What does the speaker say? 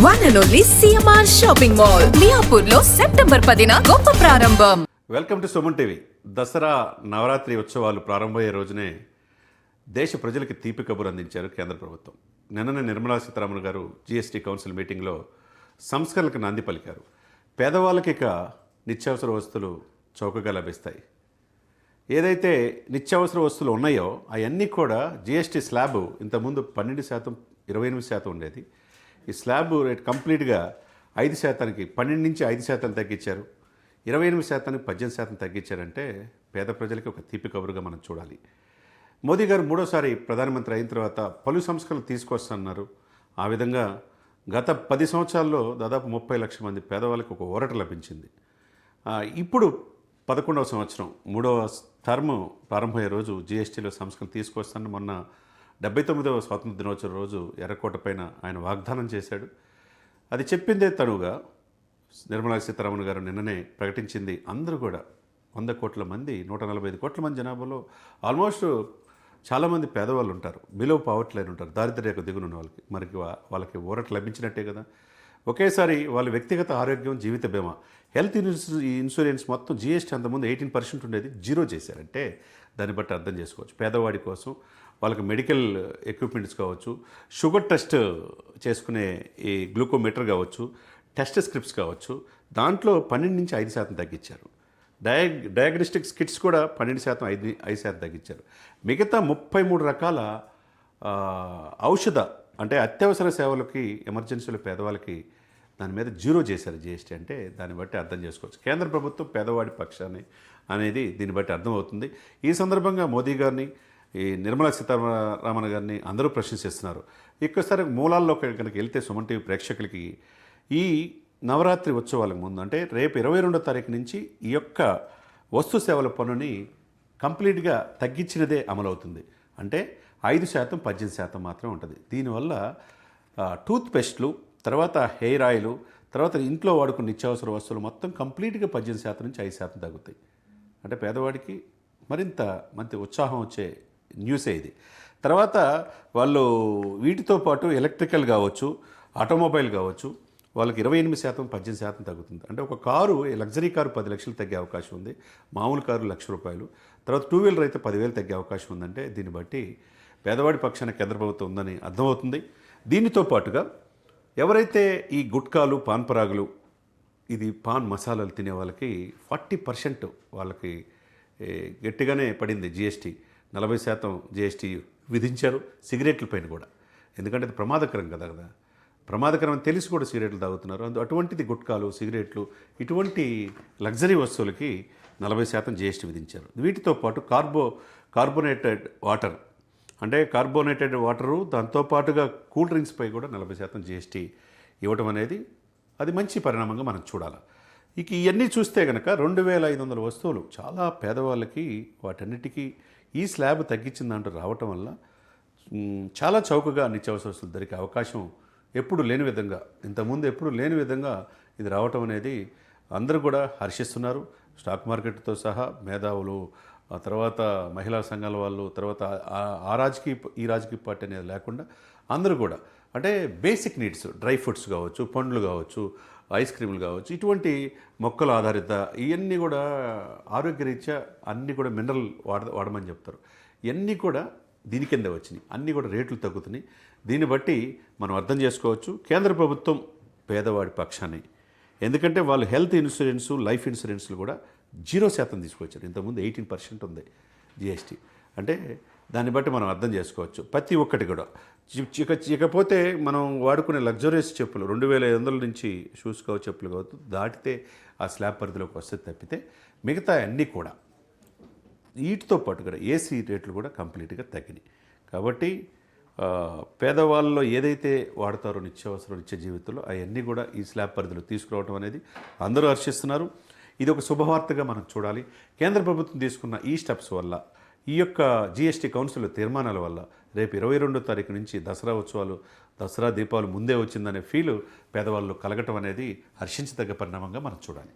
One and only CMR shopping mall మియాపూర్లో September 10న గొప్ప ప్రారంభం. Welcome to Suman TV. Dasara Navaratri ఉత్సవాలు ప్రారంభమయ్యే రోజునే దేశ ప్రజలకి తీపి కబురు అందించారు కేంద్ర ప్రభుత్వం. నిన్ననే నిర్మలా సీతారామన్ గారు జీఎస్టీ కౌన్సిల్ మీటింగ్లో సంస్కరణలకు నాంది పలికారు. పేదవాళ్ళకి ఇక నిత్యావసర వస్తువులు చౌకగా లభిస్తాయి. ఏదైతే నిత్యావసర వస్తువులు ఉన్నాయో అవన్నీ కూడా జీఎస్టీ స్లాబ్ ఇంతకుముందు 12%, 28% ఉండేది. ఈ స్లాబ్ రేట్ కంప్లీట్గా 5%కి 12 నుంచి 5% తగ్గించారు. 28%కి 18% తగ్గించారంటే పేద ప్రజలకి ఒక తీపి కబురుగా మనం చూడాలి. మోదీ గారు మూడోసారి ప్రధానమంత్రి అయిన తర్వాత పలు సంస్కరణలు తీసుకొస్తున్నారు. ఆ విధంగా గత 10 సంవత్సరాల్లో దాదాపు 30 లక్షల మంది పేదవాళ్ళకి ఒక ఊరట లభించింది. ఇప్పుడు 11వ సంవత్సరం 3వ టర్మ్ ప్రారంభమయ్యే రోజు జీఎస్టీలో సంస్కరణ తీసుకొస్తానని మొన్న 79వ స్వాతంత్ర దినోత్సవం రోజు ఎర్రకోట పైన ఆయన వాగ్దానం చేశాడు. అది చెప్పిందే తనుగా నిర్మలా సీతారామన్ గారు నిన్ననే ప్రకటించింది. అందరూ కూడా 100 కోట్ల మంది, 145 కోట్ల మంది జనాభాలో ఆల్మోస్ట్ చాలామంది పేదవాళ్ళు ఉంటారు, బిలో పావర్టీ లైన్ ఉంటారు, దారిద్ర్యరేఖ దిగునున్న వాళ్ళకి వాళ్ళకి ఊరట లభించినట్టే కదా. ఒకేసారి వాళ్ళ వ్యక్తిగత ఆరోగ్యం, జీవిత బీమా, హెల్త్ ఇన్సూరెన్స్ మొత్తం జీఎస్టీ అంతకుముందు 18% ఉండేది, 0 చేశారంటే దాన్ని బట్టి అర్థం చేసుకోవచ్చు. పేదవాడి కోసం వాళ్ళకి మెడికల్ ఎక్విప్మెంట్స్ కావచ్చు, షుగర్ టెస్ట్ చేసుకునే ఈ గ్లూకోమీటర్ కావచ్చు, టెస్ట్ స్క్రిప్ట్స్ కావచ్చు, దాంట్లో 12 నుంచి 5% తగ్గించారు. డయాగ్నోస్టిక్స్ కిట్స్ కూడా 12%, 5% తగ్గించారు. మిగతా 33 రకాల ఔషధ అంటే అత్యవసర సేవలకి, ఎమర్జెన్సీలో పేదవాళ్ళకి దాని మీద 0 చేశారు జీఎస్టీ. అంటే దాన్ని బట్టి అర్థం చేసుకోవచ్చు కేంద్ర ప్రభుత్వం పేదవాడి పక్షాన్ని అనేది దీన్ని బట్టి అర్థమవుతుంది. ఈ సందర్భంగా మోదీ గారిని, ఈ నిర్మలా సీతారామన్ గారిని అందరూ ప్రశంసిస్తున్నారు. ఒక్కసారి మూలాల్లో కనుక వెళ్తే సుమన్ టీవీ ప్రేక్షకులకి ఈ నవరాత్రి ఉత్సవాలకు ముందు అంటే రేపు 22వ తారీఖు నుంచి ఈ యొక్క వస్తు సేవల పన్నుని కంప్లీట్గా తగ్గించినదే అమలవుతుంది. అంటే 5%, 18% మాత్రం ఉంటుంది. దీనివల్ల టూత్ పేస్ట్లు, తర్వాత హెయిర్ ఆయిల్, తర్వాత ఇంట్లో వాడుకున్న నిత్యావసర వస్తువులు మొత్తం కంప్లీట్గా 18% నుంచి 5% తగ్గుతాయి. అంటే పేదవాడికి మరింత మంచి ఉత్సాహం వచ్చే న్యూసే ఇది. తర్వాత వాళ్ళు వీటితో పాటు ఎలక్ట్రికల్ కావచ్చు, ఆటోమొబైల్ కావచ్చు, వాళ్ళకి 28%, 18% తగ్గుతుంది. అంటే ఒక కారు, లగ్జరీ కారు 10 లక్షలు తగ్గే అవకాశం ఉంది, మామూలు కారు ₹1,00,000. తర్వాత 2 వీలర్ అయితే 10,000 తగ్గే అవకాశం ఉందంటే దీన్ని బట్టి పేదవాడి పక్షాన కేంద్ర ప్రభుత్వం ఉందని అర్థమవుతుంది. దీనితో పాటుగా ఎవరైతే ఈ గుట్కాలు, పాన్ పరాగులు, ఇది పాన్ మసాలాలు తినే వాళ్ళకి 40% వాళ్ళకి గట్టిగానే పడింది జీఎస్టీ. 40% జీఎస్టీ విధించారు సిగరెట్ల పైన కూడా. ఎందుకంటే అది ప్రమాదకరం కదా. ప్రమాదకరం అని తెలిసి కూడా సిగరెట్లు తాగుతున్నారు. అటువంటిది గుట్కాలు, సిగరెట్లు, ఇటువంటి లగ్జరీ వస్తువులకి 40% జీఎస్టీ విధించారు. వీటితో పాటు కార్బోనేటెడ్ వాటర్ అంటే కార్బోనేటెడ్ వాటరు, దాంతోపాటుగా కూల్ డ్రింక్స్పై కూడా 40% జీఎస్టీ ఇవ్వటం అనేది అది మంచి పరిణామంగా మనం చూడాలి. ఇక ఇవన్నీ చూస్తే కనుక 2,500 వస్తువులు చాలా పేదవాళ్ళకి వాటన్నిటికీ ఈ స్లాబ్ తగ్గించిన దాంట్లో రావటం వల్ల చాలా చౌకగా నిత్యావసర వస్తువులు దొరికే అవకాశం ఎప్పుడు లేని విధంగా, ఇంతకుముందు ఎప్పుడు లేని విధంగా ఇది రావటం అనేది అందరూ కూడా హర్షిస్తున్నారు. స్టాక్ మార్కెట్తో సహా మేధావులు, ఆ తర్వాత మహిళా సంఘాల వాళ్ళు, తర్వాత ఈ రాజకీయ పార్టీ అనేది లేకుండా అందరూ కూడా అంటే బేసిక్ నీడ్స్, డ్రై ఫ్రూట్స్ కావచ్చు, పండ్లు కావచ్చు, ఐస్ క్రీములు కావచ్చు, ఇటువంటి మొక్కల ఆధారిత ఇవన్నీ కూడా ఆరోగ్యరీత్యా అన్నీ కూడా మినరల్ వాడమని చెప్తారు. ఇవన్నీ కూడా దీని కింద వచ్చినాయి. అన్నీ కూడా రేట్లు తగ్గుతున్నాయి. దీన్ని బట్టి మనం అర్థం చేసుకోవచ్చు కేంద్ర ప్రభుత్వం పేదవాడి పక్షాన్ని. ఎందుకంటే వాళ్ళు హెల్త్ ఇన్సూరెన్సు, లైఫ్ ఇన్సూరెన్స్లు కూడా 0% తీసుకొచ్చారు. ఇంతకుముందు 18% ఉంది జీఎస్టీ. అంటే దాన్ని బట్టి మనం అర్థం చేసుకోవచ్చు ప్రతి ఒక్కటి కూడా. ఇకపోతే మనం వాడుకునే లగ్జరీస్ చెప్పులు 2,500 నుంచి షూస్ కావచ్చు, చెప్పులు కావచ్చు, దాటితే ఆ స్లాబ్ పరిధిలోకి వస్తే తప్పితే మిగతా అన్నీ కూడా వీటితో పాటు కూడా ఏసీ రేట్లు కూడా కంప్లీట్గా తగ్గినాయి. కాబట్టి పేదవాళ్ళలో ఏదైతే వాడతారో నిత్యావసరం, నిత్య జీవితంలో అవన్నీ కూడా ఈ స్లాబ్ పరిధిలో తీసుకురావడం అనేది అందరూ హర్షిస్తున్నారు. ఇది ఒక శుభవార్తగా మనం చూడాలి. కేంద్ర ప్రభుత్వం తీసుకున్న ఈ స్టెప్స్ వల్ల, ఈ యొక్క జీఎస్టీ కౌన్సిల్ తీర్మానాల వల్ల రేపు 22వ తారీఖు నుంచి దసరా ఉత్సవాలు, దసరా దీపావళి ముందే వచ్చిందనే ఫీలు పేదవాళ్ళు కలగటం అనేది హర్షించదగ్గ పరిణామంగా మనం చూడాలి.